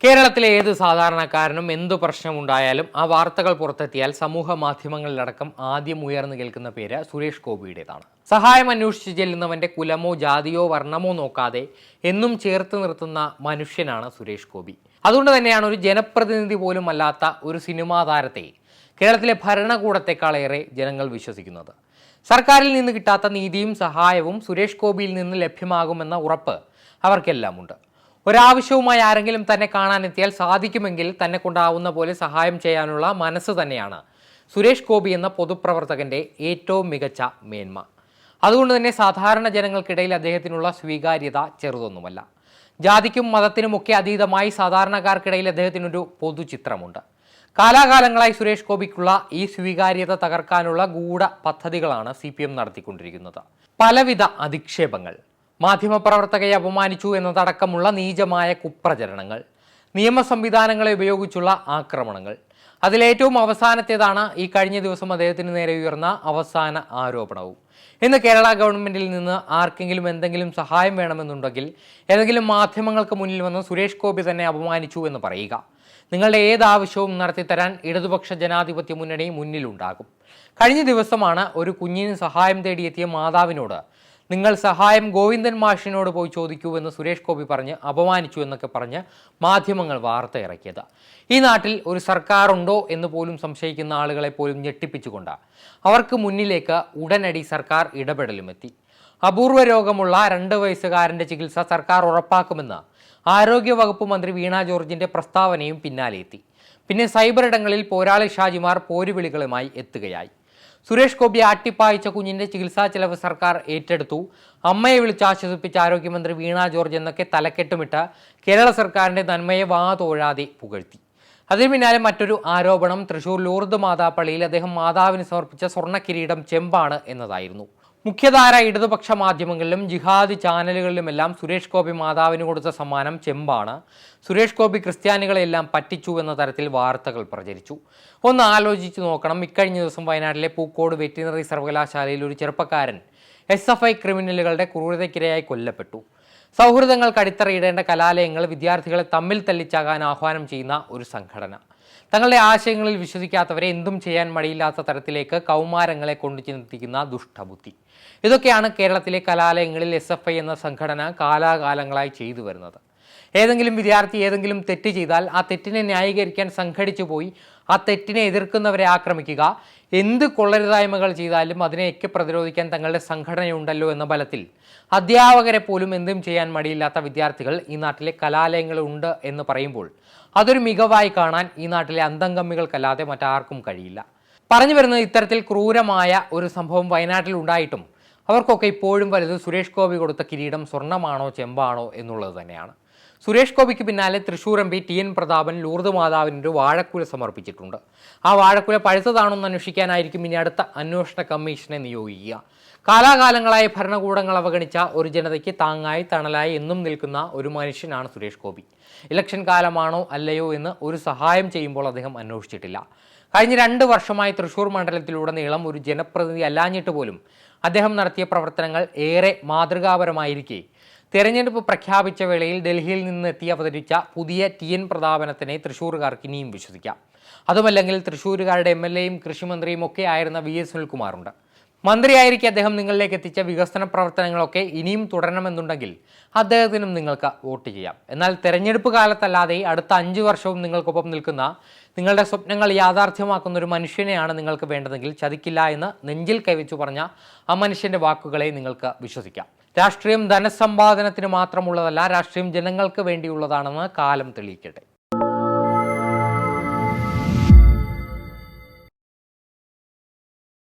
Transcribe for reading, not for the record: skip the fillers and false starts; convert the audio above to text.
കേരളത്തിലെ ഏത് സാധാരണക്കാരനും എന്തു പ്രശ്നമുണ്ടായാലും ആ വാർത്തകൾ പുറത്തെത്തിയാൽ സമൂഹ മാധ്യമങ്ങളിലടക്കം ആദ്യം ഉയർന്നു കേൾക്കുന്ന പേര് സുരേഷ് ഗോപിയുടേതാണ്. സഹായം അന്വേഷിച്ച് ചെല്ലുന്നവന്റെ കുലമോ ജാതിയോ വർണ്ണമോ നോക്കാതെ എന്നും ചേർത്ത് നിർത്തുന്ന മനുഷ്യനാണ് സുരേഷ് ഗോപി. അതുകൊണ്ട് തന്നെയാണ് ഒരു ജനപ്രതിനിധി പോലും അല്ലാത്ത ഒരു സിനിമാ താരത്തെ കേരളത്തിലെ ഭരണകൂടത്തെക്കാളേറെ ജനങ്ങൾ വിശ്വസിക്കുന്നത്. സർക്കാരിൽ നിന്ന് കിട്ടാത്ത നീതിയും സഹായവും സുരേഷ് ഗോപിയിൽ നിന്ന് ലഭ്യമാകുമെന്ന ഉറപ്പ് അവർക്കെല്ലാമുണ്ട്. ഒരാവശ്യവുമായി ആരെങ്കിലും തന്നെ കാണാനെത്തിയാൽ സാധിക്കുമെങ്കിൽ തന്നെ കൊണ്ടാവുന്ന പോലെ സഹായം ചെയ്യാനുള്ള മനസ്സ് തന്നെയാണ് സുരേഷ് ഗോപി എന്ന പൊതുപ്രവർത്തകന്റെ ഏറ്റവും മികച്ച മേന്മ. അതുകൊണ്ട് തന്നെ സാധാരണ ജനങ്ങൾക്കിടയിൽ അദ്ദേഹത്തിനുള്ള സ്വീകാര്യത ചെറുതൊന്നുമല്ല. ജാതിക്കും മതത്തിനുമൊക്കെ അതീതമായി സാധാരണക്കാർക്കിടയിൽ അദ്ദേഹത്തിനൊരു പൊതുചിത്രമുണ്ട്. കാലാകാലങ്ങളായി സുരേഷ് ഗോപിക്കുള്ള ഈ സ്വീകാര്യത തകർക്കാനുള്ള ഗൂഢ പദ്ധതികളാണ് CPM നടത്തിക്കൊണ്ടിരിക്കുന്നത്. പലവിധ അധിക്ഷേപങ്ങൾ, മാധ്യമപ്രവർത്തകയെ അപമാനിച്ചു എന്നതടക്കമുള്ള നീചമായ കുപ്രചരണങ്ങൾ, നിയമ സംവിധാനങ്ങളെ ഉപയോഗിച്ചുള്ള ആക്രമണങ്ങൾ. അതിലേറ്റവും അവസാനത്തേതാണ് ഈ കഴിഞ്ഞ ദിവസം അദ്ദേഹത്തിന് നേരെ ഉയർന്ന അവസാന ആരോപണവും. ഇന്ന് കേരള ഗവൺമെന്റിൽ നിന്ന് ആർക്കെങ്കിലും എന്തെങ്കിലും സഹായം വേണമെന്നുണ്ടെങ്കിൽ ഏതെങ്കിലും മാധ്യമങ്ങൾക്ക് മുന്നിൽ വന്ന് സുരേഷ് ഗോപി തന്നെ അപമാനിച്ചു എന്ന് പറയുക. നിങ്ങളുടെ ഏതാവശ്യവും നടത്തിത്തരാൻ ഇടതുപക്ഷ ജനാധിപത്യ മുന്നണി മുന്നിലുണ്ടാകും. കഴിഞ്ഞ ദിവസമാണ് ഒരു കുഞ്ഞിന് സഹായം തേടിയെത്തിയ മാതാവിനോട് നിങ്ങൾ സഹായം ഗോവിന്ദൻ മാഷിനോട് പോയി ചോദിക്കൂ എന്ന് സുരേഷ് ഗോപി പറഞ്ഞ് അപമാനിച്ചു എന്നൊക്കെ പറഞ്ഞ് മാധ്യമങ്ങൾ വാർത്ത ഇറക്കിയത്. ഈ നാട്ടിൽ ഒരു സർക്കാർ ഉണ്ടോ എന്ന് പോലും സംശയിക്കുന്ന ആളുകളെ പോലും ഞെട്ടിപ്പിച്ചുകൊണ്ട് അവർക്ക് മുന്നിലേക്ക് ഉടനടി സർക്കാർ ഇടപെടലും എത്തി. അപൂർവ രോഗമുള്ള 2 വയസ്സുകാരൻ്റെ ചികിത്സ സർക്കാർ ഉറപ്പാക്കുമെന്ന് ആരോഗ്യവകുപ്പ് മന്ത്രി വീണ ജോർജിന്റെ പ്രസ്താവനയും പിന്നാലെ എത്തി. പിന്നെ സൈബർ ഇടങ്ങളിൽ പോരാളി ഷാജിമാർ പോരുവിളികളുമായി എത്തുകയായി. സുരേഷ് ഗോപി ആട്ടിപ്പായിച്ച കുഞ്ഞിന്റെ ചികിത്സാ ചെലവ് സർക്കാർ ഏറ്റെടുത്തു, അമ്മയെ വിളിച്ച് ആശ്വസിപ്പിച്ച ആരോഗ്യമന്ത്രി വീണ ജോർജ് എന്നൊക്കെ തലക്കെട്ടുമിട്ട് കേരള സർക്കാരിന്റെ നന്മയെ വാതോഴാതെ പുകഴ്ത്തി. അതിന് പിന്നാലെ മറ്റൊരു ആരോപണം തൃശൂർ ലൂർദ് മാതാപ്പള്ളിയിൽ അദ്ദേഹം മാതാവിന് സമർപ്പിച്ച സ്വർണ്ണ കിരീടം ചെമ്പാണ് എന്നതായിരുന്നു. മുഖ്യധാര ഇടതുപക്ഷ മാധ്യമങ്ങളിലും ജിഹാദി ചാനലുകളിലുമെല്ലാം സുരേഷ് ഗോപി മാതാവിന് കൊടുത്ത സമ്മാനം ചെമ്പാണ്, സുരേഷ് ഗോപി ക്രിസ്ത്യാനികളെല്ലാം പറ്റിച്ചു എന്ന തരത്തിൽ വാർത്തകൾ പ്രചരിച്ചു. ഒന്ന് ആലോചിച്ചു നോക്കണം. ഇക്കഴിഞ്ഞ ദിവസം വയനാട്ടിലെ പൂക്കോട് വെറ്റിനറി സർവകലാശാലയിൽ ഒരു ചെറുപ്പക്കാരൻ SFI ക്രിമിനലുകളുടെ ക്രൂരതയ്ക്കിരയായി കൊല്ലപ്പെട്ടു. സൗഹൃദങ്ങൾക്ക് അടിത്തറയിടേണ്ട കലാലയങ്ങൾ വിദ്യാർത്ഥികളെ തമ്മിൽ തല്ലിച്ചാകാൻ ആഹ്വാനം ചെയ്യുന്ന ഒരു സംഘടന. തങ്ങളുടെ ആശയങ്ങളിൽ വിശ്വസിക്കാത്തവരെ എന്തും ചെയ്യാൻ മടിയില്ലാത്ത തരത്തിലേക്ക് കൗമാരങ്ങളെ കൊണ്ടു ചിന്തിക്കുന്ന ദുഷ്ടബുദ്ധി. ഇതൊക്കെയാണ് കേരളത്തിലെ കലാലയങ്ങളിൽ SFI എന്ന സംഘടന കാലാകാലങ്ങളായി ചെയ്തു വരുന്നത്. ഏതെങ്കിലും വിദ്യാർത്ഥി ഏതെങ്കിലും തെറ്റ് ചെയ്താൽ ആ തെറ്റിനെ ന്യായീകരിക്കാൻ സംഘടിച്ചു പോയി ആ തെറ്റിനെ എതിർക്കുന്നവരെ ആക്രമിക്കുക, എന്ത് കൊള്ളരുതായ്മകൾ ചെയ്താലും അതിനെയൊക്കെ പ്രതിരോധിക്കാൻ തങ്ങളുടെ സംഘടനയുണ്ടല്ലോ എന്ന ബലത്തിൽ അധ്യാപകരെ പോലും എന്തും ചെയ്യാൻ മടിയില്ലാത്ത വിദ്യാർത്ഥികൾ ഈ നാട്ടിലെ കലാലയങ്ങളുണ്ട് എന്ന് പറയുമ്പോൾ അതൊരു മികവായി കാണാൻ ഈ നാട്ടിലെ അന്തംഗമ്മികൾക്കല്ലാതെ മറ്റാർക്കും കഴിയില്ല. പറഞ്ഞു വരുന്നത് ഇത്തരത്തിൽ ക്രൂരമായ ഒരു സംഭവം വയനാട്ടിൽ ഉണ്ടായിട്ടും അവർക്കൊക്കെ ഇപ്പോഴും വലുത് സുരേഷ് ഗോപി കൊടുത്ത കിരീടം സ്വർണ്ണമാണോ ചെമ്പാണോ എന്നുള്ളത് തന്നെയാണ്. സുരേഷ് ഗോപിക്ക് പിന്നാലെ Thrissur MP TN Prathapan Lourdes മാതാവിനൊരു വാഴക്കുല സമർപ്പിച്ചിട്ടുണ്ട്. ആ വാഴക്കുല പഴുത്തതാണെന്ന് അന്വേഷിക്കാനായിരിക്കും ഇനി അടുത്ത അന്വേഷണ കമ്മീഷനെ നിയോഗിക്കുക. കാലാകാലങ്ങളായി ഭരണകൂടങ്ങൾ അവഗണിച്ച ഒരു ജനതയ്ക്ക് താങ്ങായി തണലായി എന്നും നിൽക്കുന്ന ഒരു മനുഷ്യനാണ് സുരേഷ് ഗോപി. ഇലക്ഷൻ കാലമാണോ അല്ലയോ എന്ന് ഒരു സഹായം ചെയ്യുമ്പോൾ അദ്ദേഹം അന്വേഷിച്ചിട്ടില്ല. കഴിഞ്ഞ 2 വർഷമായി തൃശൂർ മണ്ഡലത്തിലുടനീളം ഒരു ജനപ്രതിനിധി അല്ലാഞ്ഞിട്ട് പോലും അദ്ദേഹം നടത്തിയ പ്രവർത്തനങ്ങൾ ഏറെ മാതൃകാപരമായിരിക്കെ തെരഞ്ഞെടുപ്പ് പ്രഖ്യാപിച്ച വേളയിൽ ഡൽഹിയിൽ നിന്ന് എത്തി അവതരിച്ച പുതിയ TN പ്രതാപനത്തിനെ തൃശ്ശൂരുകാർക്ക് ഇനിയും വിശ്വസിക്കാം. അതുമല്ലെങ്കിൽ തൃശ്ശൂരുകാരുടെ MLA യും കൃഷിമന്ത്രിയും ഒക്കെ ആയിരുന്ന VS സുനിൽകുമാറുണ്ട്. മന്ത്രിയായിരിക്കെ അദ്ദേഹം നിങ്ങളിലേക്ക് എത്തിച്ച വികസന പ്രവർത്തനങ്ങളൊക്കെ ഇനിയും തുടരണമെന്നുണ്ടെങ്കിൽ അദ്ദേഹത്തിനും നിങ്ങൾക്ക് വോട്ട് ചെയ്യാം. എന്നാൽ തെരഞ്ഞെടുപ്പ് കാലത്തല്ലാതെ അടുത്ത 5 വർഷവും നിങ്ങൾക്കൊപ്പം നിൽക്കുന്ന, നിങ്ങളുടെ സ്വപ്നങ്ങൾ യാഥാർത്ഥ്യമാക്കുന്ന ഒരു മനുഷ്യനെയാണ് നിങ്ങൾക്ക് വേണ്ടതെങ്കിൽ ചതിക്കില്ല എന്ന് നെഞ്ചിൽ കൈവച്ചു പറഞ്ഞ ആ മനുഷ്യന്റെ വാക്കുകളെ നിങ്ങൾക്ക് വിശ്വസിക്കാം. രാഷ്ട്രീയം ധനസമ്പാദനത്തിന് മാത്രമുള്ളതല്ല, രാഷ്ട്രീയം ജനങ്ങൾക്ക് വേണ്ടിയുള്ളതാണെന്ന് കാലം തെളിയിക്കട്ടെ.